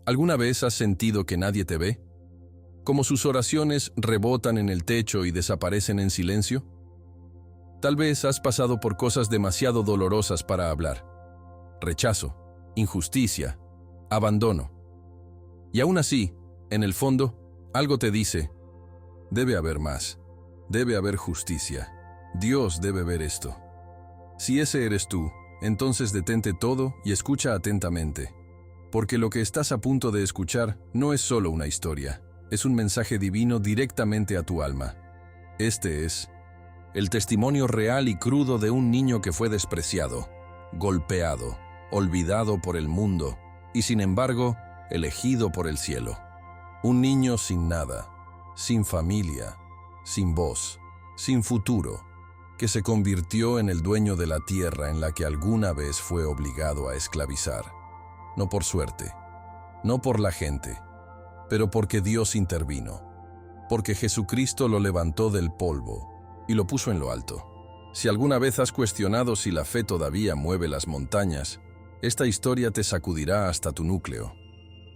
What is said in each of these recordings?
¿Alguna vez has sentido que nadie te ve? ¿Como sus oraciones rebotan en el techo y desaparecen en silencio? Tal vez has pasado por cosas demasiado dolorosas para hablar. Rechazo, injusticia, abandono. Y aún así, en el fondo, algo te dice, debe haber más, debe haber justicia, Dios debe ver esto. Si ese eres tú, entonces detente todo y escucha atentamente, porque lo que estás a punto de escuchar no es solo una historia, es un mensaje divino directamente a tu alma. Este es el testimonio real y crudo de un niño que fue despreciado, golpeado, olvidado por el mundo y sin embargo, elegido por el cielo. Un niño sin nada, sin familia, sin voz, sin futuro, que se convirtió en el dueño de la tierra en la que alguna vez fue obligado a esclavizar. No por suerte, no por la gente, pero porque Dios intervino, porque Jesucristo lo levantó del polvo y lo puso en lo alto. Si alguna vez has cuestionado si la fe todavía mueve las montañas, esta historia te sacudirá hasta tu núcleo.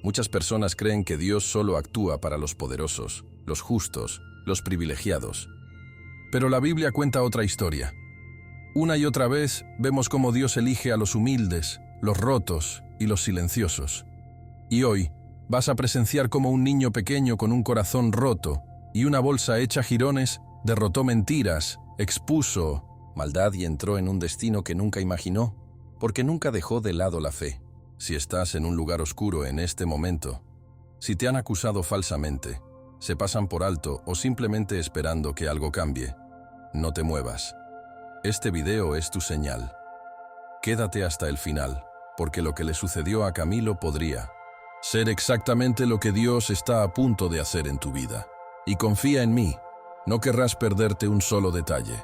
Muchas personas creen que Dios solo actúa para los poderosos, los justos, los privilegiados. Pero la Biblia cuenta otra historia. Una y otra vez vemos cómo Dios elige a los humildes, los rotos y los silenciosos. Y hoy vas a presenciar cómo un niño pequeño con un corazón roto y una bolsa hecha jirones derrotó mentiras, expuso maldad y entró en un destino que nunca imaginó, porque nunca dejó de lado la fe. Si estás en un lugar oscuro en este momento, si te han acusado falsamente, se pasan por alto o simplemente esperando que algo cambie, no te muevas. Este video es tu señal. Quédate hasta el final, porque lo que le sucedió a Camilo podría ser exactamente lo que Dios está a punto de hacer en tu vida. Y confía en mí, no querrás perderte un solo detalle.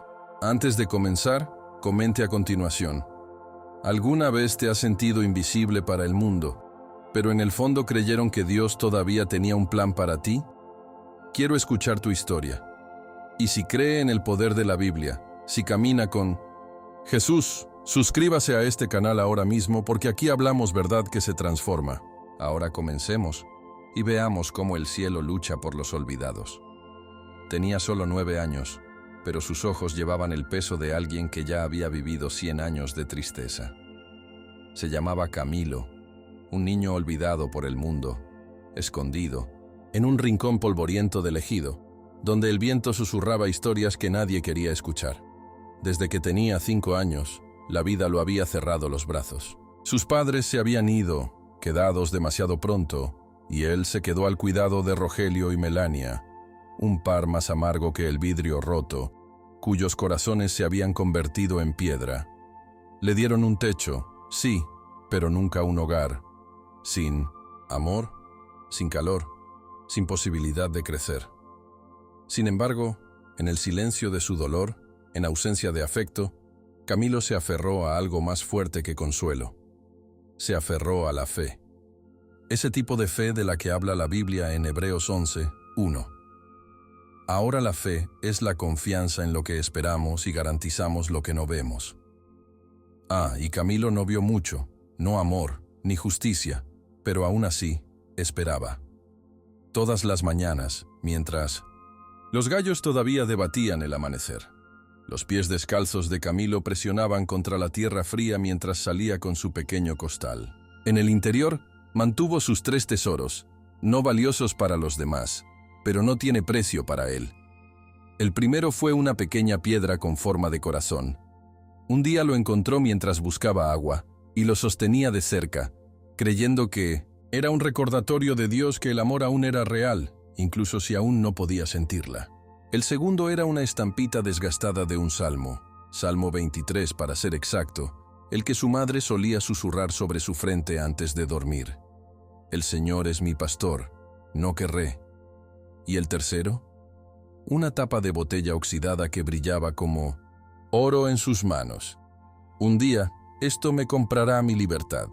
Antes de comenzar, comente a continuación. ¿Alguna vez te has sentido invisible para el mundo, pero en el fondo creyeron que Dios todavía tenía un plan para ti? Quiero escuchar tu historia. Y si cree en el poder de la Biblia, si camina con Jesús, suscríbase a este canal ahora mismo porque aquí hablamos verdad que se transforma. Ahora comencemos y veamos cómo el cielo lucha por los olvidados. Tenía solo 9 años, pero sus ojos llevaban el peso de alguien que ya había vivido 100 años de tristeza. Se llamaba Camilo, un niño olvidado por el mundo, escondido, en un rincón polvoriento del ejido, donde el viento susurraba historias que nadie quería escuchar. Desde que tenía 5 años, la vida lo había cerrado los brazos. Sus padres se habían ido, quedados demasiado pronto, y él se quedó al cuidado de Rogelio y Melania, un par más amargo que el vidrio roto, cuyos corazones se habían convertido en piedra. Le dieron un techo, sí, pero nunca un hogar, sin amor, sin calor, sin posibilidad de crecer. Sin embargo, en el silencio de su dolor, en ausencia de afecto, Camilo se aferró a algo más fuerte que consuelo. Se aferró a la fe. Ese tipo de fe de la que habla la Biblia en Hebreos 11:1. Ahora la fe es la confianza en lo que esperamos y garantizamos lo que no vemos. Y Camilo no vio mucho, no amor, ni justicia, pero aún así, esperaba. Todas las mañanas, mientras los gallos todavía debatían el amanecer. Los pies descalzos de Camilo presionaban contra la tierra fría mientras salía con su pequeño costal. En el interior, mantuvo sus 3 tesoros, no valiosos para los demás, pero no tiene precio para él. El primero fue una pequeña piedra con forma de corazón. Un día lo encontró mientras buscaba agua, y lo sostenía de cerca, creyendo que era un recordatorio de Dios que el amor aún era real, incluso si aún no podía sentirla. El segundo era una estampita desgastada de un salmo, Salmo 23 para ser exacto, el que su madre solía susurrar sobre su frente antes de dormir. El Señor es mi pastor, no querré. ¿Y el tercero? Una tapa de botella oxidada que brillaba como oro en sus manos. Un día, esto me comprará mi libertad,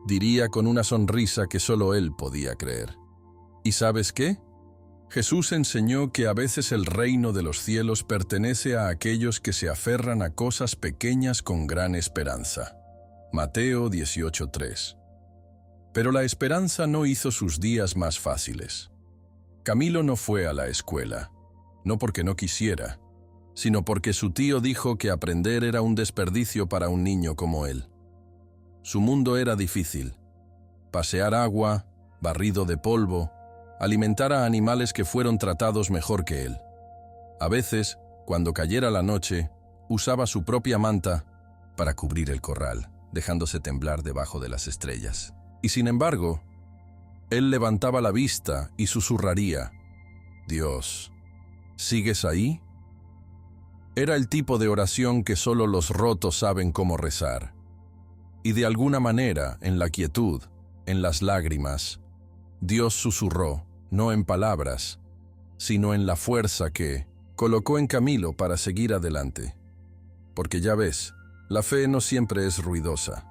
diría con una sonrisa que solo él podía creer. ¿Y sabes qué? Jesús enseñó que a veces el reino de los cielos pertenece a aquellos que se aferran a cosas pequeñas con gran esperanza. Mateo 18:3. Pero la esperanza no hizo sus días más fáciles. Camilo no fue a la escuela, no porque no quisiera, sino porque su tío dijo que aprender era un desperdicio para un niño como él. Su mundo era difícil: pasear agua, barrido de polvo, alimentar a animales que fueron tratados mejor que él. A veces, cuando cayera la noche, usaba su propia manta para cubrir el corral, dejándose temblar debajo de las estrellas. Y sin embargo, él levantaba la vista y susurraría: «Dios, ¿sigues ahí?». Era el tipo de oración que solo los rotos saben cómo rezar. Y de alguna manera, en la quietud, en las lágrimas, Dios susurró, no en palabras, sino en la fuerza que colocó en Camilo para seguir adelante. Porque ya ves, la fe no siempre es ruidosa.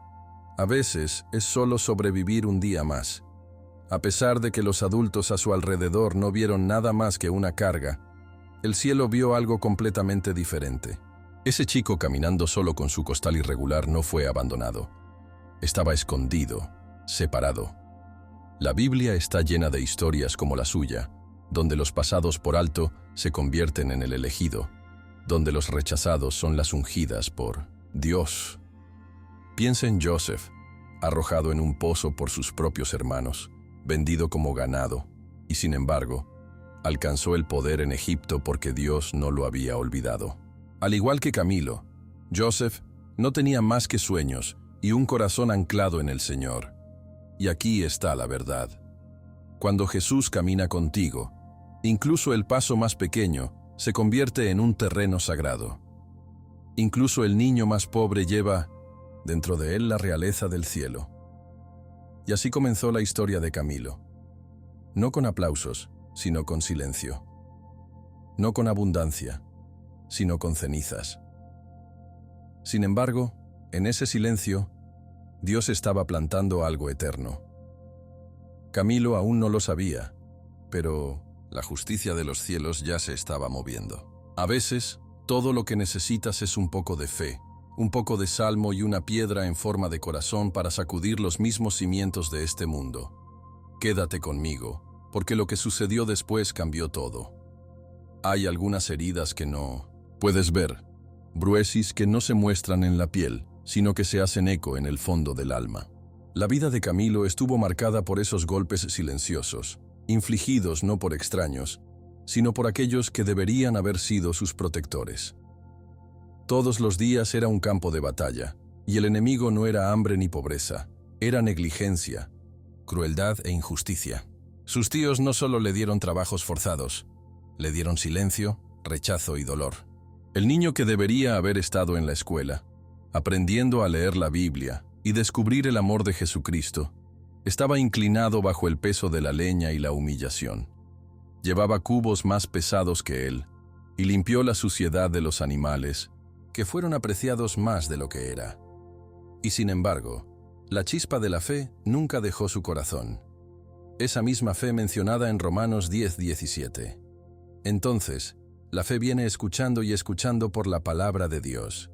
A veces es solo sobrevivir un día más. A pesar de que los adultos a su alrededor no vieron nada más que una carga, el cielo vio algo completamente diferente. Ese chico caminando solo con su costal irregular no fue abandonado. Estaba escondido, separado. La Biblia está llena de historias como la suya, donde los pasados por alto se convierten en el elegido, donde los rechazados son las ungidas por Dios. Piensa en Joseph, arrojado en un pozo por sus propios hermanos, vendido como ganado, y sin embargo, alcanzó el poder en Egipto porque Dios no lo había olvidado. Al igual que Camilo, Joseph no tenía más que sueños y un corazón anclado en el Señor. Y aquí está la verdad. Cuando Jesús camina contigo, incluso el paso más pequeño se convierte en un terreno sagrado. Incluso el niño más pobre lleva dentro de él la realeza del cielo. Y así comenzó la historia de Camilo. No con aplausos, sino con silencio. No con abundancia, sino con cenizas. Sin embargo, en ese silencio, Dios estaba plantando algo eterno. Camilo aún no lo sabía, pero la justicia de los cielos ya se estaba moviendo. A veces, todo lo que necesitas es un poco de fe, un poco de salmo y una piedra en forma de corazón para sacudir los mismos cimientos de este mundo. Quédate conmigo, porque lo que sucedió después cambió todo. Hay algunas heridas que no puedes ver, bruesis que no se muestran en la piel, sino que se hacen eco en el fondo del alma. La vida de Camilo estuvo marcada por esos golpes silenciosos, infligidos no por extraños, sino por aquellos que deberían haber sido sus protectores. Todos los días era un campo de batalla, y el enemigo no era hambre ni pobreza, era negligencia, crueldad e injusticia. Sus tíos no solo le dieron trabajos forzados, le dieron silencio, rechazo y dolor. El niño que debería haber estado en la escuela, aprendiendo a leer la Biblia y descubrir el amor de Jesucristo, estaba inclinado bajo el peso de la leña y la humillación. Llevaba cubos más pesados que él y limpió la suciedad de los animales, que fueron apreciados más de lo que era. Y sin embargo, la chispa de la fe nunca dejó su corazón. Esa misma fe mencionada en Romanos 10:17. Entonces, la fe viene escuchando y escuchando por la palabra de Dios.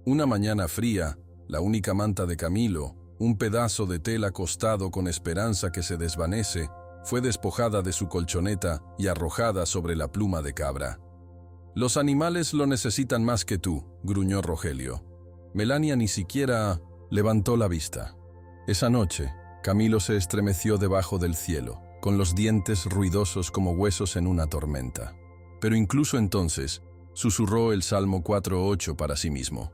Una mañana fría, la única manta de Camilo, un pedazo de tela costado con esperanza que se desvanece, fue despojada de su colchoneta y arrojada sobre la pluma de cabra. «Los animales lo necesitan más que tú», gruñó Rogelio. Melania ni siquiera levantó la vista. Esa noche, Camilo se estremeció debajo del cielo, con los dientes ruidosos como huesos en una tormenta. Pero incluso entonces, susurró el Salmo 4:8 para sí mismo.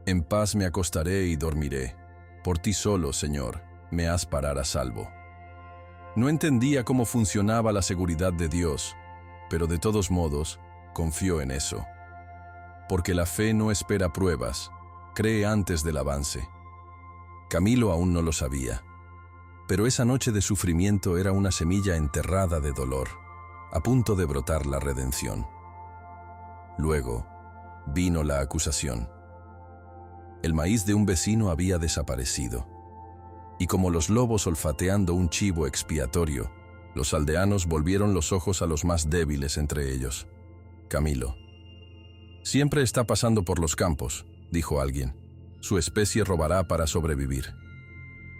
«En paz me acostaré y dormiré. Por ti solo, Señor, me has parar a salvo». No entendía cómo funcionaba la seguridad de Dios, pero de todos modos, confió en eso. Porque la fe no espera pruebas, cree antes del avance. Camilo aún no lo sabía, pero esa noche de sufrimiento era una semilla enterrada de dolor, a punto de brotar la redención. Luego, vino la acusación. El maíz de un vecino había desaparecido, y como los lobos olfateando un chivo expiatorio, los aldeanos volvieron los ojos a los más débiles entre ellos. Camilo. «Siempre está pasando por los campos», dijo alguien. «Su especie robará para sobrevivir».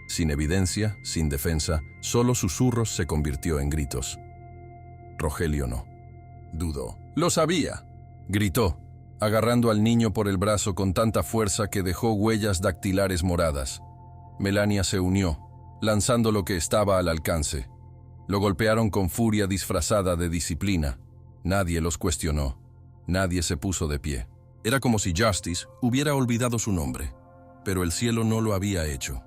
Sin evidencia, sin defensa, solo susurros se convirtió en gritos. Rogelio no. Dudó. ¡Lo sabía!, gritó, agarrando al niño por el brazo con tanta fuerza que dejó huellas dactilares moradas. Melania se unió, lanzando lo que estaba al alcance. Lo golpearon con furia disfrazada de disciplina. Nadie los cuestionó. Nadie se puso de pie. Era como si Justice hubiera olvidado su nombre, pero el cielo no lo había hecho.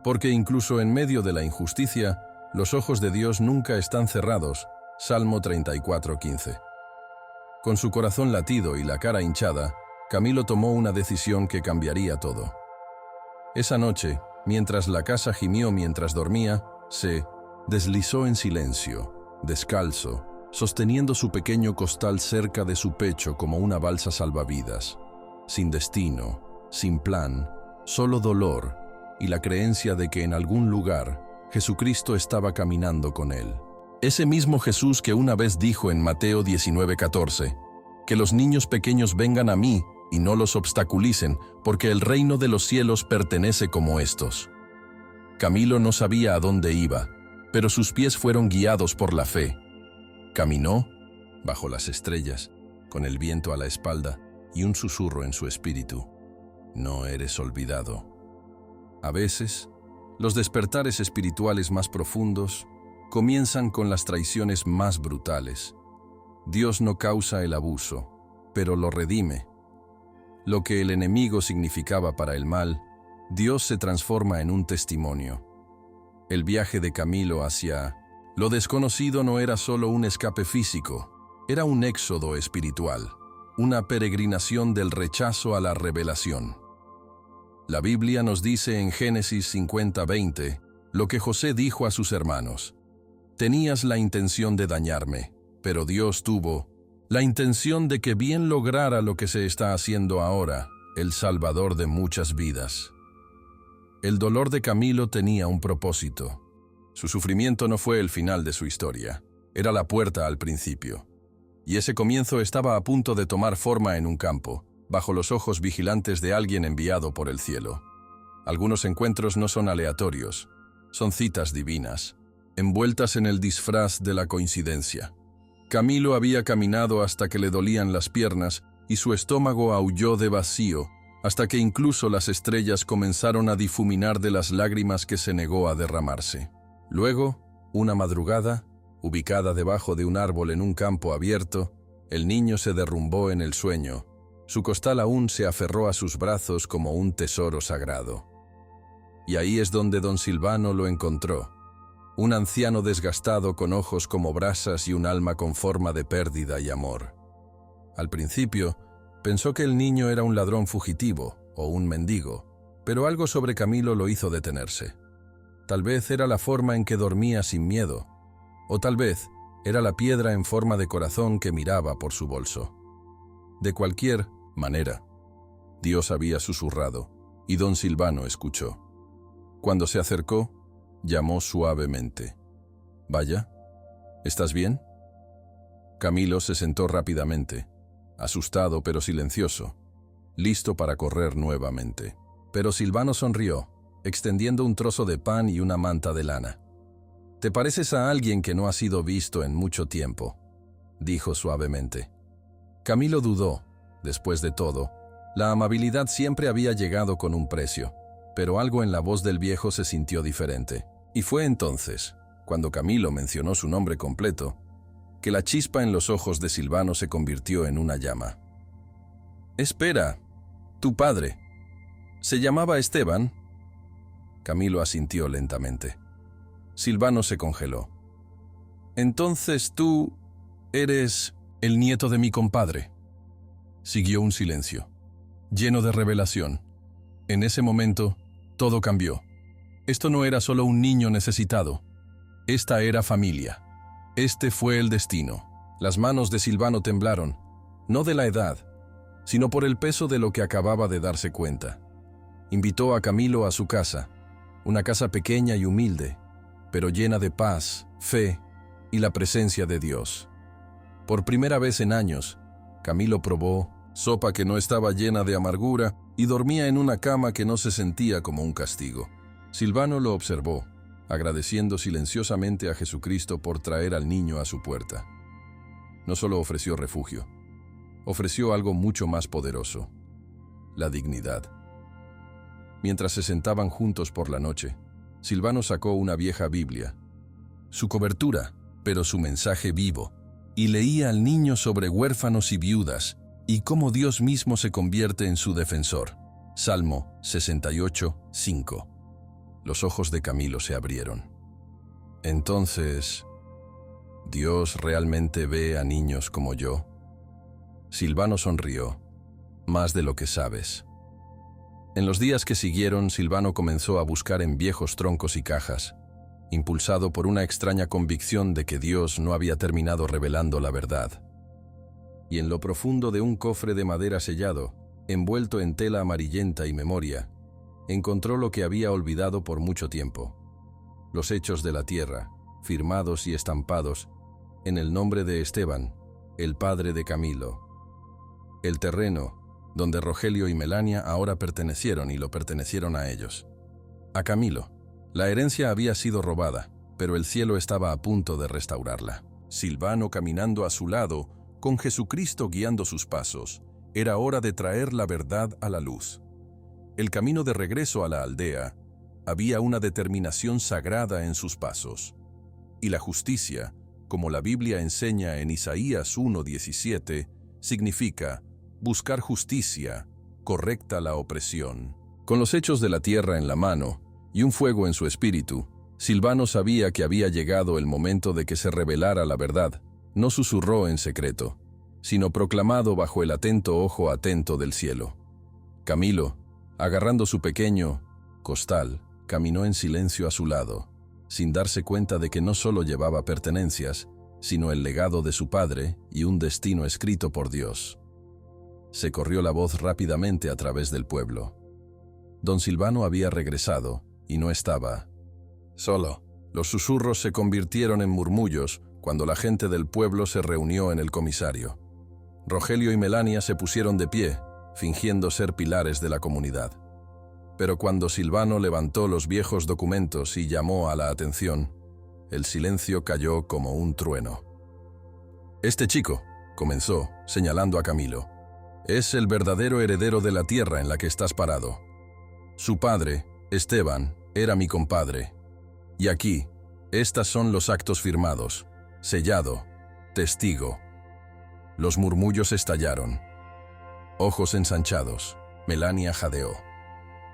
Porque incluso en medio de la injusticia, los ojos de Dios nunca están cerrados. Salmo 34:15. Con su corazón latido y la cara hinchada, Camilo tomó una decisión que cambiaría todo. Esa noche, mientras la casa gimió mientras dormía, se deslizó en silencio, descalzo, sosteniendo su pequeño costal cerca de su pecho como una balsa salvavidas. Sin destino, sin plan, solo dolor y la creencia de que en algún lugar Jesucristo estaba caminando con él. Ese mismo Jesús que una vez dijo en Mateo 19:14, que los niños pequeños vengan a mí y no los obstaculicen, porque el reino de los cielos pertenece como estos. Camilo no sabía a dónde iba, pero sus pies fueron guiados por la fe. Caminó bajo las estrellas, con el viento a la espalda y un susurro en su espíritu. No eres olvidado. A veces, los despertares espirituales más profundos comienzan con las traiciones más brutales. Dios no causa el abuso, pero lo redime. Lo que el enemigo significaba para el mal, Dios se transforma en un testimonio. El viaje de Camilo hacia lo desconocido no era solo un escape físico, era un éxodo espiritual, una peregrinación del rechazo a la revelación. La Biblia nos dice en Génesis 50:20 lo que José dijo a sus hermanos: «Tenías la intención de dañarme, pero Dios tuvo la intención de que bien lograra lo que se está haciendo ahora, el Salvador de muchas vidas». El dolor de Camilo tenía un propósito. Su sufrimiento no fue el final de su historia, era la puerta al principio. Y ese comienzo estaba a punto de tomar forma en un campo, bajo los ojos vigilantes de alguien enviado por el cielo. Algunos encuentros no son aleatorios, son citas divinas, envueltas en el disfraz de la coincidencia. Camilo había caminado hasta que le dolían las piernas y su estómago aulló de vacío, hasta que incluso las estrellas comenzaron a difuminar de las lágrimas que se negó a derramarse. Luego, una madrugada, ubicada debajo de un árbol en un campo abierto, el niño se derrumbó en el sueño. Su costal aún se aferró a sus brazos como un tesoro sagrado. Y ahí es donde don Silvano lo encontró. Un anciano desgastado con ojos como brasas y un alma con forma de pérdida y amor. Al principio, pensó que el niño era un ladrón fugitivo o un mendigo, pero algo sobre Camilo lo hizo detenerse. Tal vez era la forma en que dormía sin miedo, o tal vez era la piedra en forma de corazón que miraba por su bolso. De cualquier manera, Dios había susurrado, y don Silvano escuchó. Cuando se acercó, llamó suavemente: «Vaya, ¿estás bien?». Camilo se sentó rápidamente, asustado pero silencioso, listo para correr nuevamente. Pero Silvano sonrió, extendiendo un trozo de pan y una manta de lana. «Te pareces a alguien que no ha sido visto en mucho tiempo», dijo suavemente. Camilo dudó. Después de todo, la amabilidad siempre había llegado con un precio, pero algo en la voz del viejo se sintió diferente. Y fue entonces, cuando Camilo mencionó su nombre completo, que la chispa en los ojos de Silvano se convirtió en una llama. «Espera, tu padre. ¿Se llamaba Esteban?». Camilo asintió lentamente. Silvano se congeló. «Entonces tú eres el nieto de mi compadre». Siguió un silencio, lleno de revelación. En ese momento, todo cambió. Esto no era solo un niño necesitado. Esta era familia. Este fue el destino. Las manos de Silvano temblaron, no de la edad, sino por el peso de lo que acababa de darse cuenta. Invitó a Camilo a su casa, una casa pequeña y humilde, pero llena de paz, fe y la presencia de Dios. Por primera vez en años, Camilo probó sopa que no estaba llena de amargura y dormía en una cama que no se sentía como un castigo. Silvano lo observó, agradeciendo silenciosamente a Jesucristo por traer al niño a su puerta. No solo ofreció refugio, ofreció algo mucho más poderoso: la dignidad. Mientras se sentaban juntos por la noche, Silvano sacó una vieja Biblia, su cobertura, pero su mensaje vivo, y leía al niño sobre huérfanos y viudas, y cómo Dios mismo se convierte en su defensor. Salmo 68, 5. Los ojos de Camilo se abrieron. Entonces, ¿Dios realmente ve a niños como yo? Silvano sonrió. Más de lo que sabes. En los días que siguieron, Silvano comenzó a buscar en viejos troncos y cajas, impulsado por una extraña convicción de que Dios no había terminado revelando la verdad. Y en lo profundo de un cofre de madera sellado, envuelto en tela amarillenta y memoria, encontró lo que había olvidado por mucho tiempo: los hechos de la tierra, firmados y estampados en el nombre de Esteban, el padre de Camilo. El terreno donde Rogelio y Melania ahora pertenecieron y lo pertenecieron a ellos. A Camilo. La herencia había sido robada, pero el cielo estaba a punto de restaurarla. Silvano caminando a su lado, con Jesucristo guiando sus pasos. Era hora de traer la verdad a la luz. El camino de regreso a la aldea, había una determinación sagrada en sus pasos. Y la justicia, como la Biblia enseña en Isaías 1:17, significa buscar justicia, correcta la opresión. Con los hechos de la tierra en la mano y un fuego en su espíritu, Silvano sabía que había llegado el momento de que se revelara la verdad. No susurró en secreto, sino proclamado bajo el atento ojo atento del cielo. Camilo, agarrando su pequeño costal, caminó en silencio a su lado, sin darse cuenta de que no solo llevaba pertenencias, sino el legado de su padre y un destino escrito por Dios. Se corrió la voz rápidamente a través del pueblo. Don Silvano había regresado y no estaba solo. Los susurros se convirtieron en murmullos cuando la gente del pueblo se reunió en el comisario. Rogelio y Melania se pusieron de pie, fingiendo ser pilares de la comunidad. Pero cuando Silvano levantó los viejos documentos y llamó a la atención, el silencio cayó como un trueno. «Este chico», comenzó, señalando a Camilo, «es el verdadero heredero de la tierra en la que estás parado. Su padre, Esteban, era mi compadre. Y aquí, estas son los actos firmados, sellado, testigo». Los murmullos estallaron. Ojos ensanchados, Melania jadeó.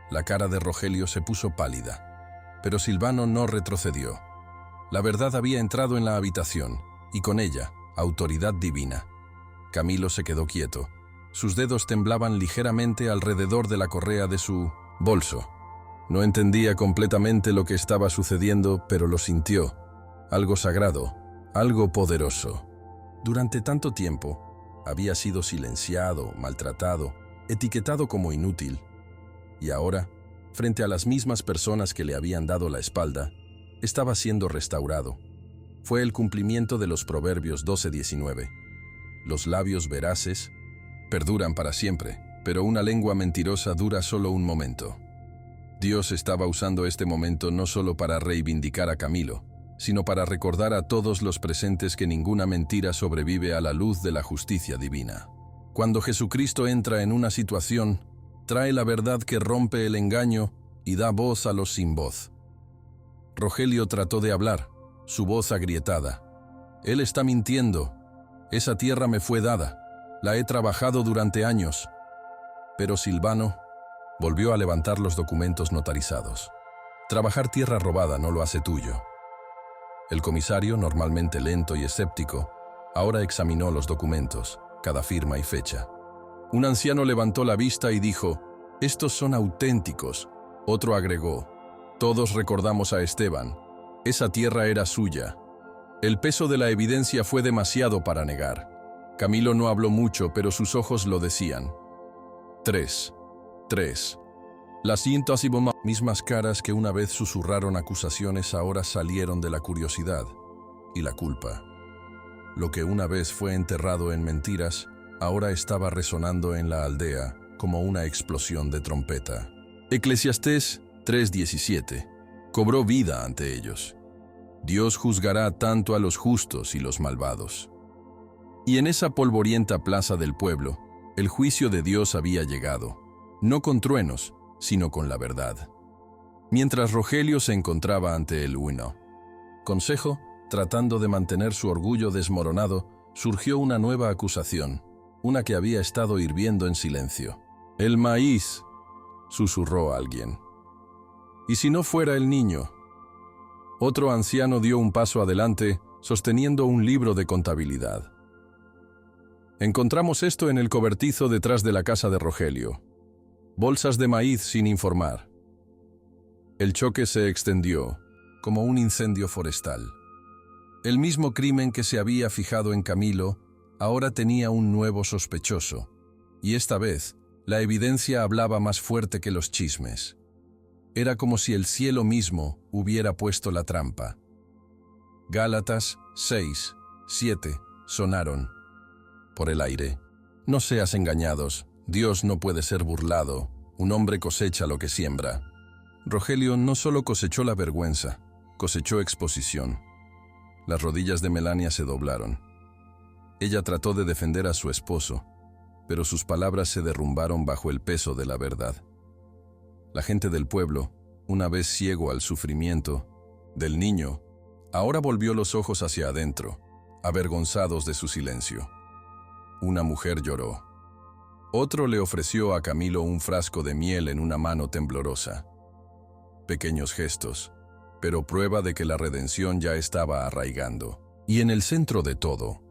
La cara de Rogelio se puso pálida, pero Silvano no retrocedió. La verdad había entrado en la habitación, y con ella, autoridad divina. Camilo se quedó quieto. Sus dedos temblaban ligeramente alrededor de la correa de su bolso. No entendía completamente lo que estaba sucediendo, pero lo sintió. Algo sagrado, algo poderoso. Durante tanto tiempo, había sido silenciado, maltratado, etiquetado como inútil. Y ahora, frente a las mismas personas que le habían dado la espalda, estaba siendo restaurado. Fue el cumplimiento de los Proverbios 12:19. Los labios veraces perduran para siempre, pero una lengua mentirosa dura solo un momento. Dios estaba usando este momento no solo para reivindicar a Camilo, sino para recordar a todos los presentes que ninguna mentira sobrevive a la luz de la justicia divina. Cuando Jesucristo entra en una situación, trae la verdad que rompe el engaño y da voz a los sin voz. Rogelio trató de hablar, su voz agrietada. Él está mintiendo. Esa tierra me fue dada. La he trabajado durante años. Pero Silvano volvió a levantar los documentos notarizados. Trabajar tierra robada no lo hace tuyo. El comisario, normalmente lento y escéptico, ahora examinó los documentos, cada firma y fecha. Un anciano levantó la vista y dijo: «Estos son auténticos». Otro agregó: «Todos recordamos a Esteban. Esa tierra era suya». El peso de la evidencia fue demasiado para negar. Camilo no habló mucho, pero sus ojos lo decían. 3. Las mismas caras que una vez susurraron acusaciones ahora salieron de la curiosidad y la culpa. Lo que una vez fue enterrado en mentiras, ahora estaba resonando en la aldea como una explosión de trompeta. Eclesiastés 3:17. cobró vida ante ellos. Dios juzgará tanto a los justos y los malvados. Y en esa polvorienta plaza del pueblo, el juicio de Dios había llegado, no con truenos, sino con la verdad. Mientras Rogelio se encontraba ante el consejo, tratando de mantener su orgullo desmoronado, surgió una nueva acusación, una que había estado hirviendo en silencio. «El maíz», susurró alguien. «¿Y si no fuera el niño?». Otro anciano dio un paso adelante, sosteniendo un libro de contabilidad. «Encontramos esto en el cobertizo detrás de la casa de Rogelio. Bolsas de maíz sin informar». El choque se extendió, como un incendio forestal. El mismo crimen que se había fijado en Camilo, ahora tenía un nuevo sospechoso, y esta vez, la evidencia hablaba más fuerte que los chismes. Era como si el cielo mismo hubiera puesto la trampa. Gálatas 6, 7 sonaron por el aire. «No seas engañados, Dios no puede ser burlado, un hombre cosecha lo que siembra». Rogelio no solo cosechó la vergüenza, cosechó exposición. Las rodillas de Melania se doblaron. Ella trató de defender a su esposo, pero sus palabras se derrumbaron bajo el peso de la verdad. La gente del pueblo, una vez ciego al sufrimiento del niño, ahora volvió los ojos hacia adentro, avergonzados de su silencio. Una mujer lloró. Otro le ofreció a Camilo un frasco de miel en una mano temblorosa. Pequeños gestos, pero prueba de que la redención ya estaba arraigando. Y en el centro de todo,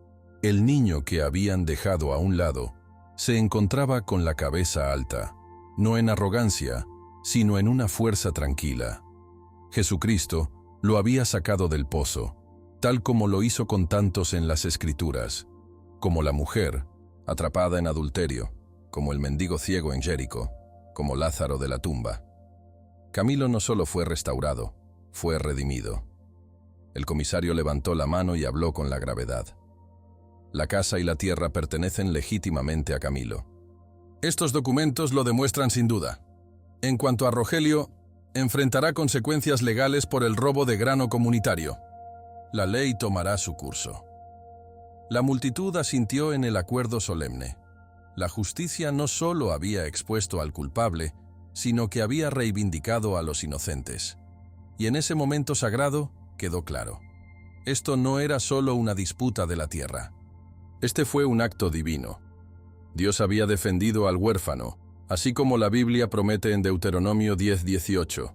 el niño que habían dejado a un lado se encontraba con la cabeza alta, no en arrogancia, sino en una fuerza tranquila. Jesucristo lo había sacado del pozo, tal como lo hizo con tantos en las Escrituras, como la mujer, atrapada en adulterio, como el mendigo ciego en Jericó, como Lázaro de la tumba. Camilo no solo fue restaurado, fue redimido. El comisario levantó la mano y habló con la gravedad. La casa y la tierra pertenecen legítimamente a Camilo. Estos documentos lo demuestran sin duda. En cuanto a Rogelio, enfrentará consecuencias legales por el robo de grano comunitario. La ley tomará su curso. La multitud asintió en el acuerdo solemne. La justicia no solo había expuesto al culpable, sino que había reivindicado a los inocentes. Y en ese momento sagrado quedó claro. Esto no era solo una disputa de la tierra. Este fue un acto divino. Dios había defendido al huérfano, así como la Biblia promete en Deuteronomio 10:18.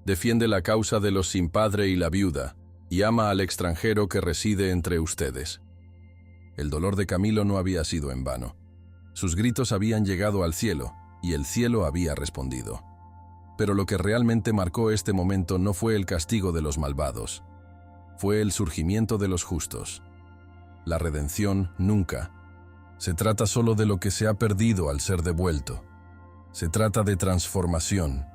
Defiende la causa de los sin padre y la viuda, y ama al extranjero que reside entre ustedes. El dolor de Camilo no había sido en vano. Sus gritos habían llegado al cielo, y el cielo había respondido. Pero lo que realmente marcó este momento no fue el castigo de los malvados, fue el surgimiento de los justos. La redención nunca. Se trata solo de lo que se ha perdido al ser devuelto. Se trata de transformación.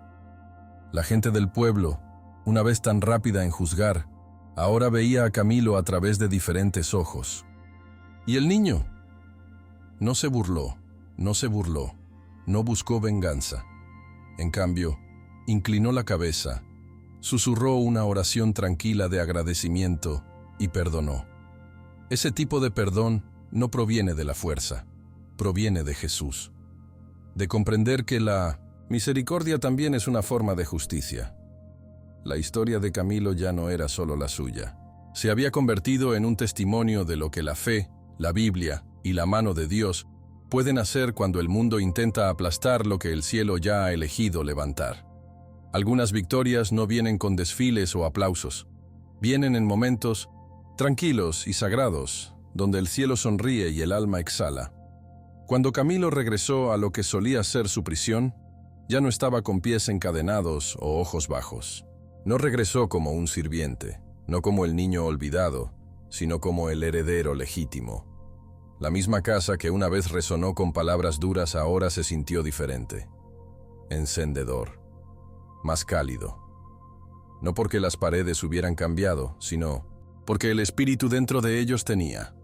La gente del pueblo, una vez tan rápida en juzgar, ahora veía a Camilo a través de diferentes ojos. ¿Y el niño? No se burló, no buscó venganza. En cambio, inclinó la cabeza, susurró una oración tranquila de agradecimiento y perdonó. Ese tipo de perdón no proviene de la fuerza, proviene de Jesús. De comprender que la misericordia también es una forma de justicia. La historia de Camilo ya no era solo la suya. Se había convertido en un testimonio de lo que la fe, la Biblia y la mano de Dios pueden hacer cuando el mundo intenta aplastar lo que el cielo ya ha elegido levantar. Algunas victorias no vienen con desfiles o aplausos. Vienen en momentos tranquilos y sagrados, donde el cielo sonríe y el alma exhala. Cuando Camilo regresó a lo que solía ser su prisión, ya no estaba con pies encadenados o ojos bajos. No regresó como un sirviente, no como el niño olvidado, sino como el heredero legítimo. La misma casa que una vez resonó con palabras duras ahora se sintió diferente. Encendedor. Más cálido. No porque las paredes hubieran cambiado, sino porque el espíritu dentro de ellos tenía.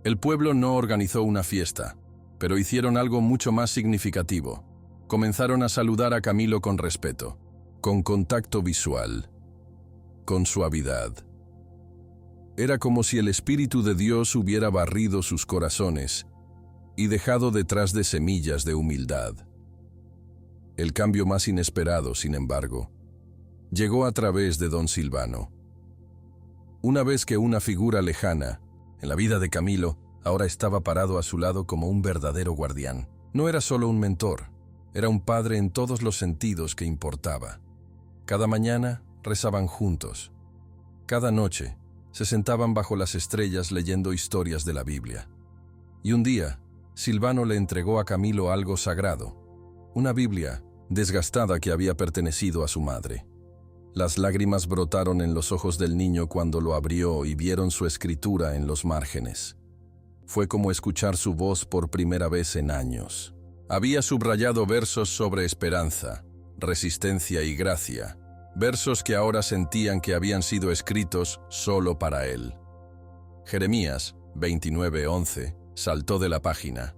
El pueblo no organizó una fiesta, pero hicieron algo mucho más significativo. Comenzaron a saludar a Camilo con respeto, con contacto visual, con suavidad. Era como si el Espíritu de Dios hubiera barrido sus corazones y dejado detrás de semillas de humildad. El cambio más inesperado, sin embargo, llegó a través de don Silvano. Una vez que una figura lejana, en la vida de Camilo, ahora estaba parado a su lado como un verdadero guardián. No era solo un mentor, era un padre en todos los sentidos que importaba. Cada mañana rezaban juntos. Cada noche se sentaban bajo las estrellas leyendo historias de la Biblia. Y un día, Silvano le entregó a Camilo algo sagrado, una Biblia desgastada que había pertenecido a su madre. Las lágrimas brotaron en los ojos del niño cuando lo abrió y vieron su escritura en los márgenes. Fue como escuchar su voz por primera vez en años. Había subrayado versos sobre esperanza, resistencia y gracia, versos que ahora sentían que habían sido escritos solo para él. Jeremías 29:11 saltó de la página.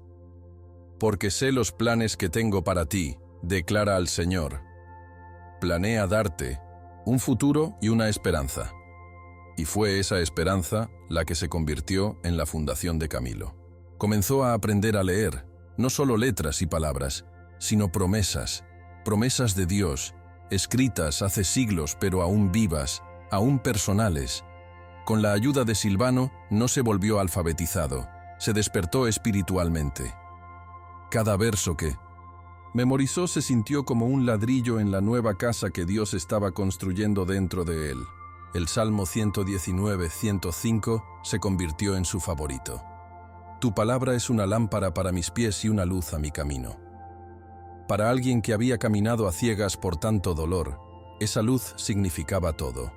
Porque sé los planes que tengo para ti, declara al Señor. Planea darte un futuro y una esperanza. Y fue esa esperanza la que se convirtió en la fundación de Camilo. Comenzó a aprender a leer, no solo letras y palabras, sino promesas, promesas de Dios, escritas hace siglos pero aún vivas, aún personales. Con la ayuda de Silvano no se volvió alfabetizado, se despertó espiritualmente. Cada verso que memorizó se sintió como un ladrillo en la nueva casa que Dios estaba construyendo dentro de él. El Salmo 119:105 se convirtió en su favorito. Tu palabra es una lámpara para mis pies y una luz a mi camino. Para alguien que había caminado a ciegas por tanto dolor, esa luz significaba todo.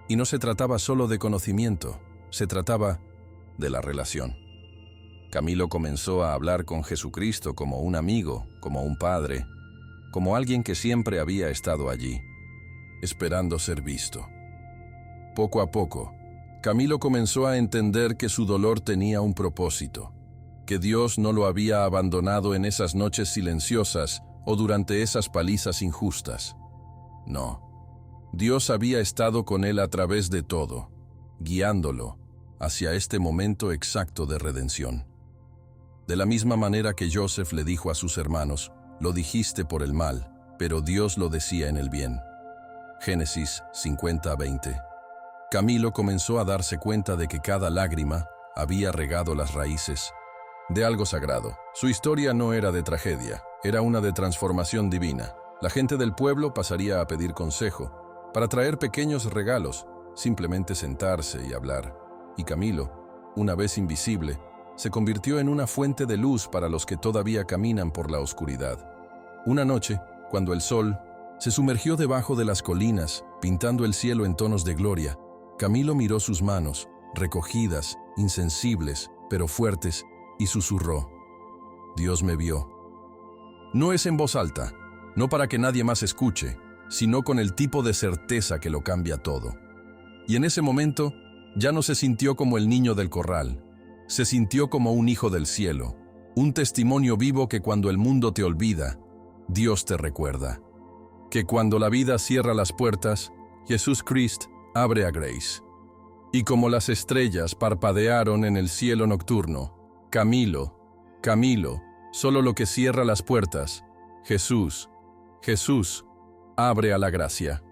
Y no se trataba solo de conocimiento, se trataba de la relación. Camilo comenzó a hablar con Jesucristo como un amigo, como un padre, como alguien que siempre había estado allí, esperando ser visto. Poco a poco, Camilo comenzó a entender que su dolor tenía un propósito, que Dios no lo había abandonado en esas noches silenciosas o durante esas palizas injustas. No, Dios había estado con él a través de todo, guiándolo hacia este momento exacto de redención. De la misma manera que Joseph le dijo a sus hermanos, lo dijiste por el mal, pero Dios lo decía en el bien. Génesis 50:20. Camilo comenzó a darse cuenta de que cada lágrima había regado las raíces de algo sagrado. Su historia no era de tragedia, era una de transformación divina. La gente del pueblo pasaría a pedir consejo, para traer pequeños regalos, simplemente sentarse y hablar. Y Camilo, una vez invisible, se convirtió en una fuente de luz para los que todavía caminan por la oscuridad. Una noche, cuando el sol se sumergió debajo de las colinas, pintando el cielo en tonos de gloria, Camilo miró sus manos, recogidas, insensibles, pero fuertes, y susurró: Dios me vio. No es en voz alta, no para que nadie más escuche, sino con el tipo de certeza que lo cambia todo. Y en ese momento, ya no se sintió como el niño del corral, se sintió como un hijo del cielo, un testimonio vivo que cuando el mundo te olvida, Dios te recuerda. Que cuando la vida cierra las puertas, Jesús Cristo abre a Grace. Y como las estrellas parpadearon en el cielo nocturno, Camilo, Camilo, solo lo que cierra las puertas, Jesús, Jesús, abre a la gracia.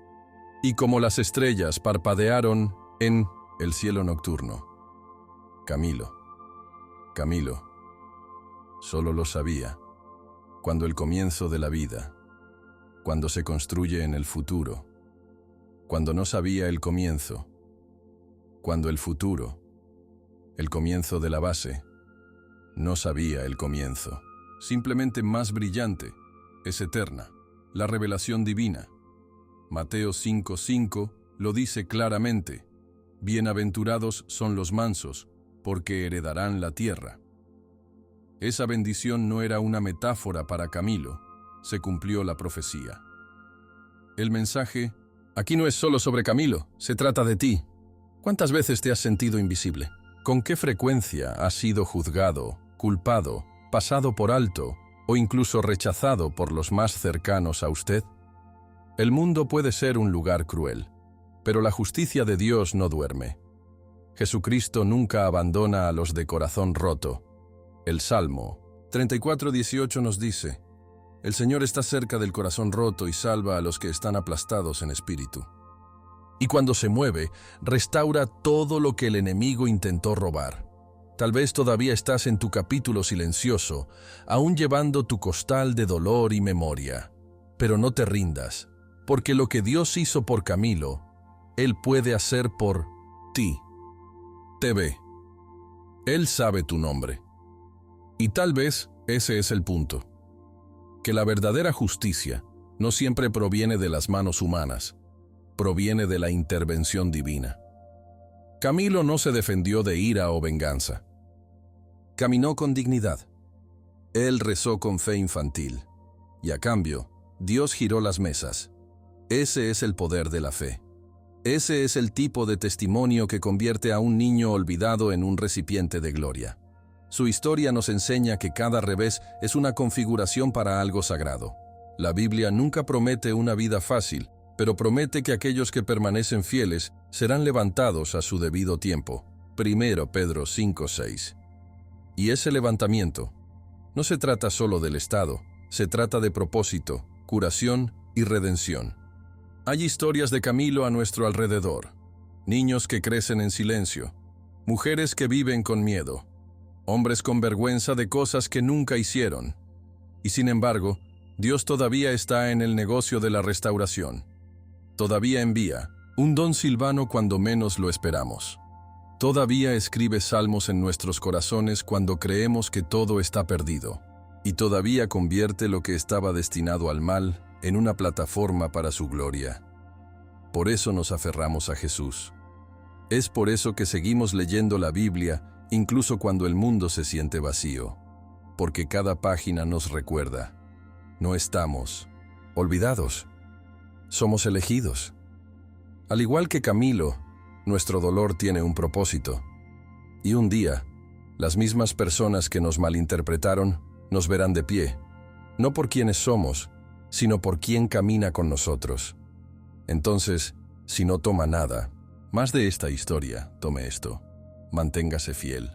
Y como las estrellas parpadearon en el cielo nocturno, Camilo, Camilo, solo lo sabía, cuando el comienzo de la vida, cuando se construye en el futuro, cuando no sabía el comienzo, cuando el futuro, el comienzo de la base, no sabía el comienzo, simplemente más brillante, es eterna, la revelación divina. Mateo 5:5 lo dice claramente: bienaventurados son los mansos, porque heredarán la tierra. Esa bendición no era una metáfora para Camilo, se cumplió la profecía. El mensaje, aquí no es solo sobre Camilo, se trata de ti. ¿Cuántas veces te has sentido invisible? ¿Con qué frecuencia has sido juzgado, culpado, pasado por alto o incluso rechazado por los más cercanos a usted? El mundo puede ser un lugar cruel, Pero la justicia de Dios no duerme. Jesucristo nunca abandona a los de corazón roto. El Salmo 34:18 nos dice: El Señor está cerca del corazón roto y salva a los que están aplastados en espíritu. Y cuando se mueve, restaura todo lo que el enemigo intentó robar. Tal vez todavía estás en tu capítulo silencioso, aún llevando tu costal de dolor y memoria. Pero no te rindas, porque lo que Dios hizo por Camilo, Él puede hacer por ti. Te ve. Él sabe tu nombre. Y tal vez ese es el punto. Que la verdadera justicia no siempre proviene de las manos humanas, proviene de la intervención divina. Camilo no se defendió de ira o venganza. Caminó con dignidad. Él rezó con fe infantil. Y a cambio, Dios giró las mesas. Ese es el poder de la fe. Ese es el tipo de testimonio que convierte a un niño olvidado en un recipiente de gloria. Su historia nos enseña que cada revés es una configuración para algo sagrado. La Biblia nunca promete una vida fácil, pero promete que aquellos que permanecen fieles serán levantados a su debido tiempo. 1 Pedro 5:6. Y ese levantamiento no se trata solo del estado, se trata de propósito, curación y redención. Hay historias de Camilo a nuestro alrededor. Niños que crecen en silencio, mujeres que viven con miedo, hombres con vergüenza de cosas que nunca hicieron. Y sin embargo, Dios todavía está en el negocio de la restauración. Todavía envía un don silvano cuando menos lo esperamos. Todavía escribe salmos en nuestros corazones cuando creemos que todo está perdido. Y todavía convierte lo que estaba destinado al mal en una plataforma para su gloria. Por eso nos aferramos a Jesús. Es por eso que seguimos leyendo la Biblia, incluso cuando el mundo se siente vacío. Porque cada página nos recuerda: no estamos olvidados, somos elegidos. Al igual que Camilo, nuestro dolor tiene un propósito. Y un día, las mismas personas que nos malinterpretaron nos verán de pie, no por quienes somos, sino por quien camina con nosotros. Entonces, si no toma nada más de esta historia, tome esto: manténgase fiel,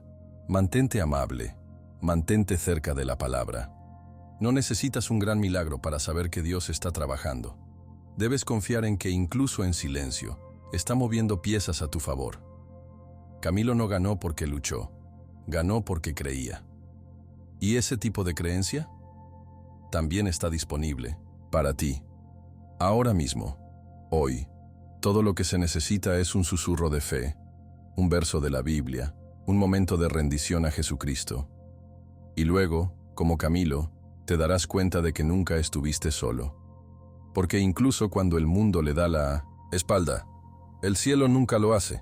mantente amable, mantente cerca de la palabra. No necesitas un gran milagro para saber que Dios está trabajando. Debes confiar en que incluso en silencio, está moviendo piezas a tu favor. Camilo no ganó porque luchó, ganó porque creía. ¿Y ese tipo de creencia? También está disponible para ti. Ahora mismo, hoy, todo lo que se necesita es un susurro de fe, un verso de la Biblia, un momento de rendición a Jesucristo. Y luego, como Camilo, te darás cuenta de que nunca estuviste solo. Porque incluso cuando el mundo le da la espalda, el cielo nunca lo hace.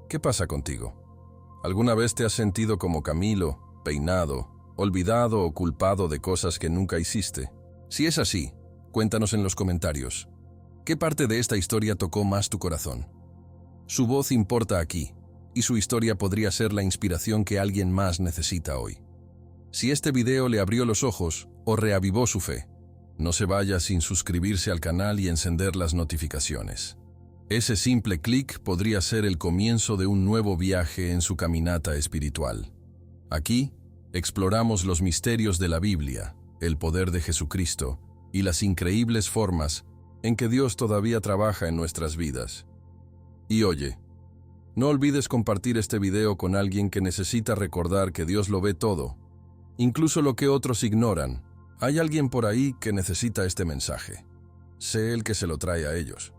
¿Qué pasa contigo? ¿Alguna vez te has sentido como Camilo, peinado, olvidado o culpado de cosas que nunca hiciste? Si es así, cuéntanos en los comentarios. ¿Qué parte de esta historia tocó más tu corazón? Su voz importa aquí, y su historia podría ser la inspiración que alguien más necesita hoy. Si este video le abrió los ojos o reavivó su fe, no se vaya sin suscribirse al canal y encender las notificaciones. Ese simple clic podría ser el comienzo de un nuevo viaje en su caminata espiritual. Aquí, exploramos los misterios de la Biblia, el poder de Jesucristo y las increíbles formas en que Dios todavía trabaja en nuestras vidas. Y oye, no olvides compartir este video con alguien que necesita recordar que Dios lo ve todo, incluso lo que otros ignoran. Hay alguien por ahí que necesita este mensaje. Sé el que se lo trae a ellos.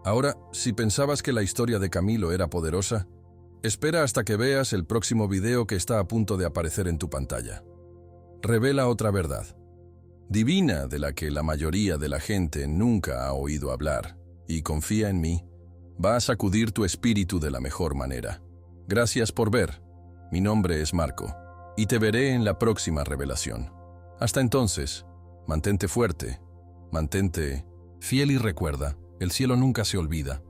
Ahora, si pensabas que la historia de Camilo era poderosa, espera hasta que veas el próximo video que está a punto de aparecer en tu pantalla. Revela otra verdad divina de la que la mayoría de la gente nunca ha oído hablar, y confía en mí, va a sacudir tu espíritu de la mejor manera. Gracias por ver. Mi nombre es Marco, y te veré en la próxima revelación. Hasta entonces, mantente fuerte, mantente fiel y recuerda, el cielo nunca se olvida.